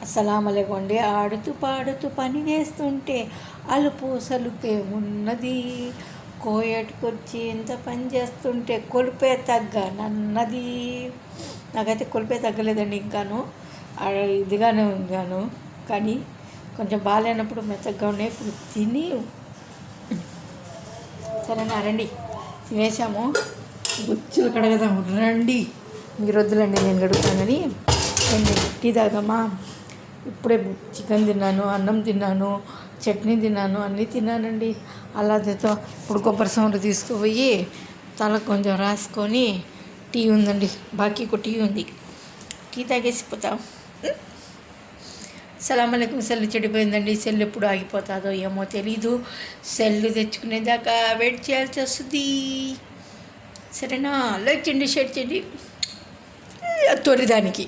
అస్సలాముఅలైకుండి. ఆడుతూ పాడుతూ పని చేస్తుంటే అలుపు సలుపే ఉన్నది, కోయటుకొచ్చి ఇంత పని చేస్తుంటే కొలుపే తగ్గనన్నది. నాకైతే కొలుపే తగ్గలేదండి, ఇంకాను ఇదిగానే ఉన్నాను. కానీ కొంచెం బాగాలేనప్పుడు మెత్తగా ఉన్నాయి. ఇప్పుడు తిని సరేనా రండి తినేసాము, బుచ్చులు కడగదాం రండి. మీరు వద్దులండి, నేను గడుగుతానని రండి. టీ తాగమ్మా. ఇప్పుడే చికెన్ తిన్నాను, అన్నం తిన్నాను, చట్నీ తిన్నాను, అన్నీ తిన్నానండి. అలాదేతో ఇప్పుడు కొబ్బరి సౌండ్ తీసుకుపోయి తలకు కొంచెం రాసుకొని టీ ఉందండి, బాకీ టీ ఉంది, టీ తాగేసిపోతాం. సలాంఅలైకుం. సెల్ చెడిపోయిందండి. సెల్ ఎప్పుడు ఆగిపోతుందో ఏమో తెలీదు. సెల్ తెచ్చుకునేదాకా వెయిట్ చేయాల్సి వస్తుంది. సరేనా? లైక్ చేయండి, షేర్ చేయండి తొలిదానికి.